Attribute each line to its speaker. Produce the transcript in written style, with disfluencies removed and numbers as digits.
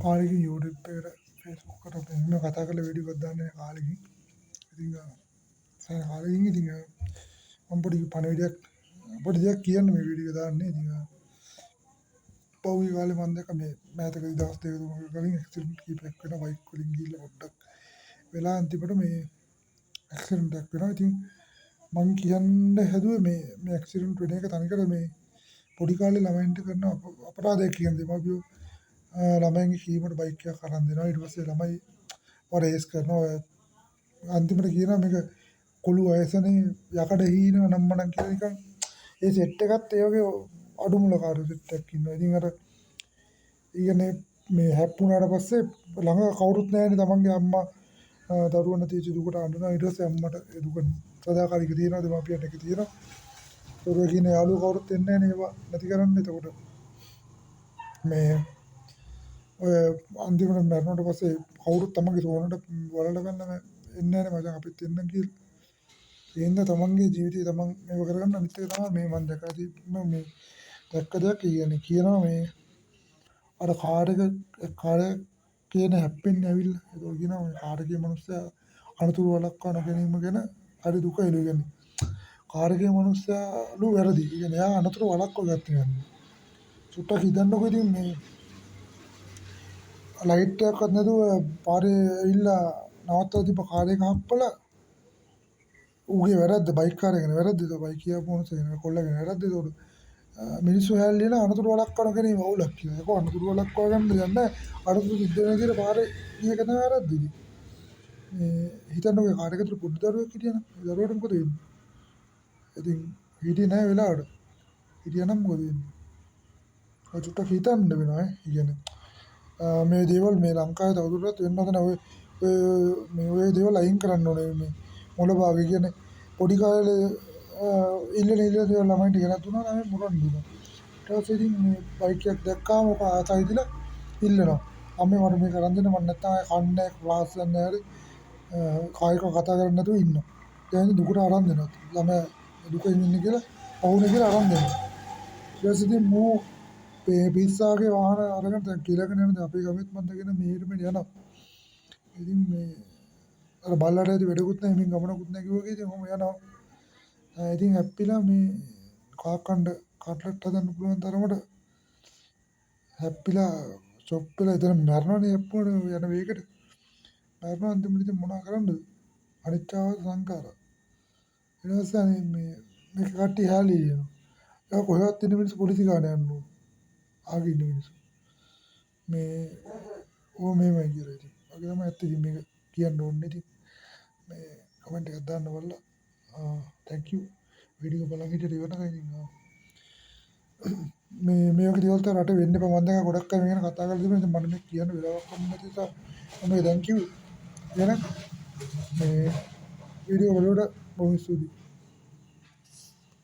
Speaker 1: කාලෙකින් YouTube එකට Facebook එකට මෙහෙම කතා කරලා වීඩියෝ එකක් දාන්නේ කාලෙකින්. ඉතින් සෑහෙන කාලෙකින් ඉතින් මම පොඩි දෙයක් කියන්න මේ වීඩියෝ එක දාන්නේ. ඉතින් පහුගිය කාලේ මම දැක්ක මේ මෑතකදී දවස් දෙක තුනක කලින් ඇක්සිඩන්ට් කීපයක් වෙනවා බයික් වලින් ගිහිල්ලා පොඩ්ඩක් වෙලා අන්තිමට මේ ඇක්සිඩන්ට් එකක් වෙනවා. ඉතින් මං කියන්න හැදුවේ මේ ඇක්සිඩන්ට් වෙන එක තනිකර මේ පොඩි කාලේ ළමයින්ට කරන අපරාධයක් කියන දෙමාපියෝ ළමයින්ගේ කීමට බයික් එකක් අරන් දෙනවා. ඊට පස්සේ ළමයි රේස් කරනවා. අන්තිමට කියනවා මේක කොළු වයසනේ යකඩ හීන නම්මනම් කියලා නිකන් ඒ සෙට් එකත් ඒ වගේ අඩුමුලකාර සෙට් එකක් ඉන්නවා. ඉතින් අර ඊගනේ මේ හැප්පුණාට පස්සේ ළඟ කවුරුත් නැහැනේ තමන්ගේ අම්මා දරුවෝ නැති දුකට අඬනවා. ඊට පස්සේ අම්මට ඒ දුක සදාකාලික තියෙනවා දෙමාපියන්ට එක තියෙනවා. දරුවෝ කියන යාළුවෝ කවුරුත් එන්නේ නැහැනේ ඒවා නැති කරන්න. එතකොට මේ ඔය අන්තිමට මැරුණාට පස්සේ කවුරුත් තමන්ගේ සෝනට වලට ගන්න එන්නේ නැහැනේ මචං අපිත් එන්න කියලා. ඒ හින්දා තමන්ගේ ජීවිතේ තමන් මේව කරගන්න අනිත් එක තමයි මේ මම දැක්ක දෙයක් කියනවා මේ අර කාර් කියන හැප්පෙන්නේ ඇවිල්ලා. ඒක කියනවා මේ කාර් එකේ මිනිස්සයා අනතුරු වළක්වා නොගැනීම ගැන හරි දුකයිලු. කියන්නේ කාර් එකේ මිනිස්සයාලු වැරදි. කියන්නේ එයා අනතුරු වළක්වා ගත්තේ නැහැ. සුට්ටක් හිතන්නකෝ ඉතින් මේ ලයිට් එකක්වත් නැතුව පාරේ ඇවිල්ලා නවත්තලා තිබ්බ කාර් එක හප්පලා ඌගේ වැරද්ද බයික් කාරයගෙන වැරද්ද. ඒක බයික් කියපු මොනසෙ කොල්ලගෙන වැරද්ද. ඒතකොට මිනිස්සු හැල්ලිලා අනතුරු වළක්වන ගැනීම අවුලක් කියලා. ඒක අනතුරු වළක්වා ගන්න යන්නේ අනතුරු සිද්ධ වෙන විදිහට පාරේ ගිය එක තමයි වැරද්ද. මේ හිතන්නකෝ කාර් එකේ පොඩි දරුවෙක් හිටියනම් ඒ දරුවට මොකද වෙන්නේ? ඉතින් හිටියේ නැහැ වෙලාවට. හිටියනම් මොකද වෙන්නේ? ඔය චුට්ටක් හිතන්න වෙනවා ඈ. කියන්නේ මේ දේවල් මේ ලංකාවේ තවදුරටත් වෙන්න හදන ඔය දේවල් අයින් කරන්න ඕනේ. මේ මොළභාගය කියන්නේ පොඩි කාලේ ඉල්ලන දේවල් ළමයින්ට ගෙනත් දුන්නා නම් මුරන් දුන්නා. ඊට පස්සේ ඉතින් මේ බයික් එකක් දැක්කාම ඔක ආසයි දිලා ඉල්ලනවා. අම්මේ මට මේක අරන් දෙන්න මම නැත්තම් කන්නේ ක්ලාස් යන්න හැරි කායිකව කතා කරන්නේ නැතුව ඉන්නවා. දැන් දුකට අරන් දෙනවා. ළමයා දුකින් ඉන්නේ කියලා පවුනේ කියලා අරන් දෙනවා. ඊට පස්සේ ඉතින් මෝ පිස්සාගේ වාහන අරගෙන දැන් කියලාගෙන යනවා. අපේ ගමෙත් මන් දගෙන මෙහෙට යනවා. ඉතින් මේ අර බල්ලට ඇති වැඩකුත් නැහැ මින් ගමනකුත් නැහැ කිව්වා වගේ ඉතින් ඔහොම යනවා. ඉතින් හැප්පිලා මේ කාකණ්ඩ කට්ලට් හදන්න පුළුවන් තරමට හැප්පිලා චොප් වෙලා එතන මැරෙනවනේ හැප්පුණාට යන වේගයට. මැරෙනවා අන්තිමට ඉතින් මොනා කරන්නද? අනිත්‍යව සංකාර. ඊට පස්සේ මේක කට්ටිය හැලී යනවා. ඒක කොහෙවත් ඉන්න මිනිස්සු පොලිසි ගාන යනවා. ආගේ ඉන්න මිනිස්සු. මේමයි කියලා ඉතින්. වගේ තමයි ඇත්ත ඉතින් මේක කියන්න ඕනේ ඉතින්. මේ කමෙන්ට් එකක් දාන්න බලලා thank you වීඩියෝ බලන් හිටියට ඉවරයි ඉතින් මේ වගේ දේවල් තමයි රට වෙන්න එපා. මම දැන් ගොඩක් අය මේ ගැන කතා කරලා තිබුණා. ඉතින් මට මේ කියන්න වෙලාවක් හම්බුනේ නැති නිසා මම thank you කියන මේ වීඩියෝ වලට බොහොම ස්තුතියි.